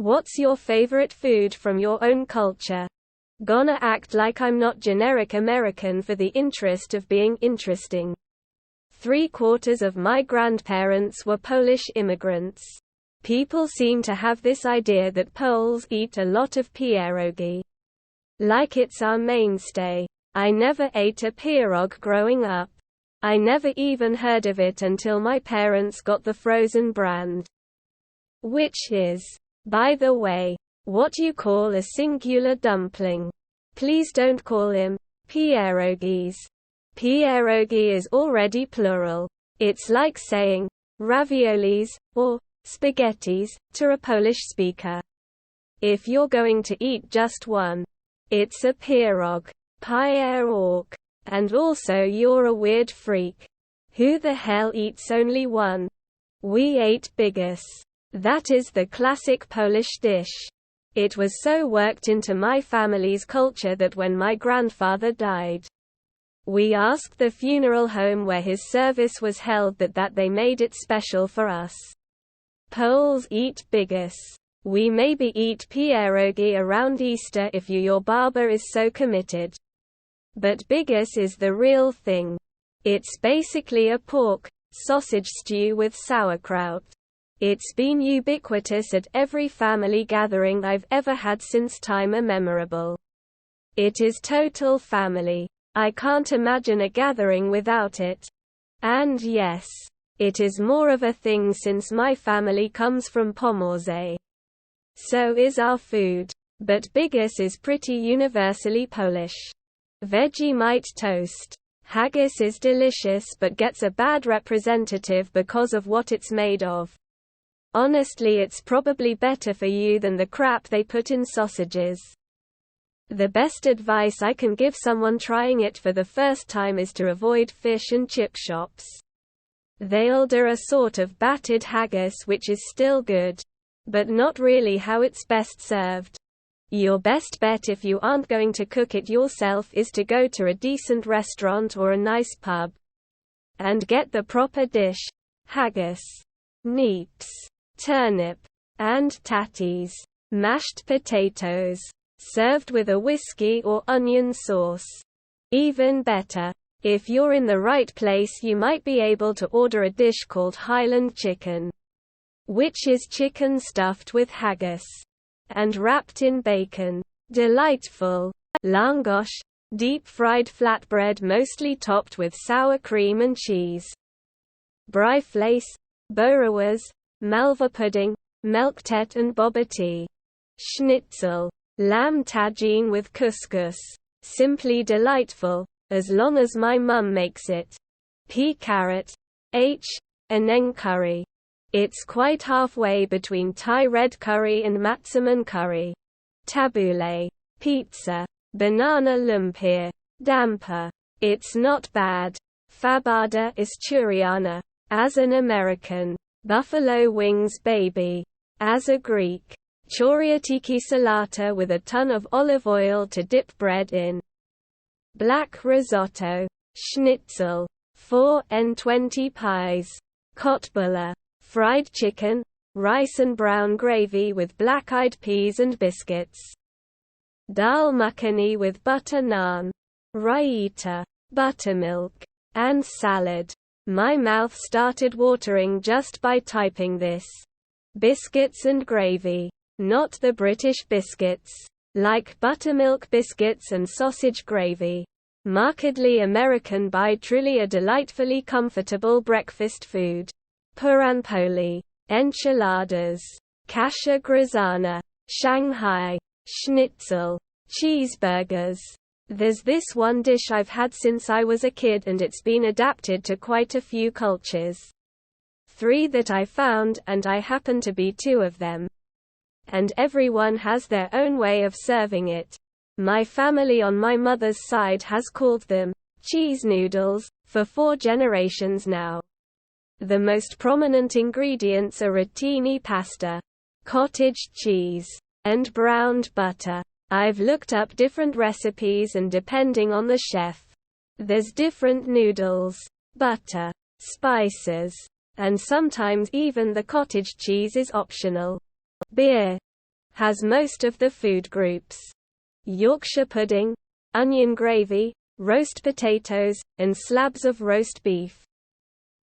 What's your favorite food from your own culture? Gonna act like I'm not generic American for the interest of being interesting. 3/4 of my grandparents were Polish immigrants. People seem to have this idea that Poles eat a lot of pierogi. Like it's our mainstay. I never ate a pierog growing up. I never even heard of it until my parents got the frozen brand. Which is, by the way, what you call a singular dumpling. Please don't call him pierogis. Pierogi is already plural. It's like saying raviolis or spaghettis to a Polish speaker. If you're going to eat just one, it's a pierog, pierog. And also you're a weird freak. Who the hell eats only one? We ate bigos. That is the classic Polish dish. It was so worked into my family's culture that when my grandfather died, we asked the funeral home where his service was held that they made it special for us. Poles eat bigos. We maybe eat pierogi around Easter if your barber is so committed. But bigos is the real thing. It's basically a pork, sausage stew with sauerkraut. It's been ubiquitous at every family gathering I've ever had since time immemorable. It is total family. I can't imagine a gathering without it. And yes, it is more of a thing since my family comes from Pomorze. So is our food. But bigos is pretty universally Polish. Vegemite toast. Haggis is delicious but gets a bad representative because of what it's made of. Honestly, it's probably better for you than the crap they put in sausages. The best advice I can give someone trying it for the first time is to avoid fish and chip shops. They'll do a sort of battered haggis which is still good, but not really how it's best served. Your best bet if you aren't going to cook it yourself is to go to a decent restaurant or a nice pub and get the proper dish: haggis, neeps, turnip, and tatties, mashed potatoes, served with a whiskey or onion sauce. Even better, if you're in the right place, you might be able to order a dish called Highland chicken, which is chicken stuffed with haggis and wrapped in bacon. Delightful. Langosh, deep-fried flatbread mostly topped with sour cream and cheese. Bryflace, boerewors, malva pudding, melktet and boba tea. Schnitzel, lamb tagine with couscous. Simply delightful, as long as my mum makes it. Pea carrot, Aneng curry. It's quite halfway between Thai red curry and matzaman curry. Tabbouleh, pizza. Banana lumpia, damper. It's not bad. Fabada is Churiana. As an American. Buffalo wings baby. As a Greek. Choriatiki salata with a ton of olive oil to dip bread in. Black risotto. Schnitzel. 4n20 pies. Kotbula. Fried chicken, rice and brown gravy with black-eyed peas and biscuits. Dal makhani with butter naan. Raita. Buttermilk. And salad. My mouth started watering just by typing this. Biscuits and gravy. Not the British biscuits. Like buttermilk biscuits and sausage gravy. Markedly American by truly a delightfully comfortable breakfast food. Puranpoli. Enchiladas. Kasha grisana. Shanghai. Schnitzel. Cheeseburgers. There's this one dish I've had since I was a kid and it's been adapted to quite a few cultures. 3 that I found, and I happen to be 2 of them. And everyone has their own way of serving it. My family on my mother's side has called them cheese noodles for 4 generations now. The most prominent ingredients are rotini pasta, cottage cheese, and browned butter. I've looked up different recipes and depending on the chef, there's different noodles, butter, spices, and sometimes even the cottage cheese is optional. Beer. has most of the food groups. Yorkshire pudding, onion gravy, roast potatoes, and slabs of roast beef.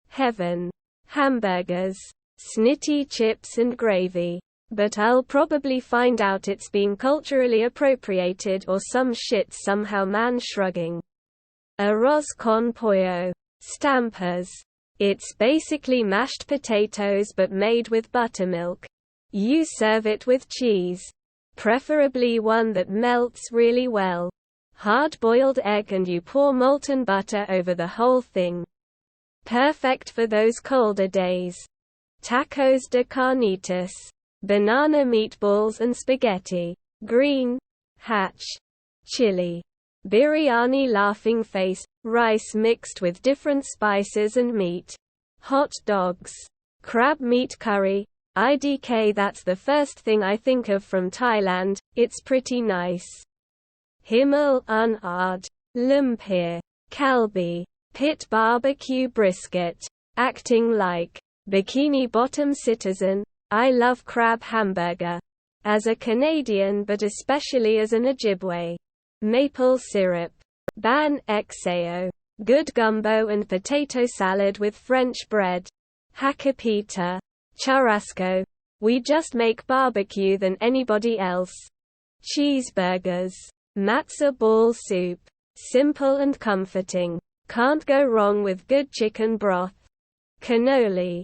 Heaven. Hamburgers, snitty chips and gravy. But I'll probably find out it's been culturally appropriated or some shit somehow. Man shrugging. Arroz con pollo. Stampers. It's basically mashed potatoes but made with buttermilk. You serve it with cheese. Preferably one that melts really well. Hard-boiled egg and you pour molten butter over the whole thing. Perfect for those colder days. Tacos de carnitas. Banana meatballs and spaghetti. Green. Hatch. Chili. Biryani laughing face, rice mixed with different spices and meat. Hot dogs. Crab meat curry. IDK. That's the first thing I think of from Thailand, it's pretty nice. Himmel un Ard. Lumpur. Kalbi. Pit barbecue brisket. Acting like Bikini Bottom citizen, I love crab hamburger. As a Canadian but especially as an Ojibwe. Maple syrup. Ban xao. Good gumbo and potato salad with French bread. Hakapita. Churrasco. We just make barbecue than anybody else. Cheeseburgers. Matzo ball soup. Simple and comforting. Can't go wrong with good chicken broth. Cannoli.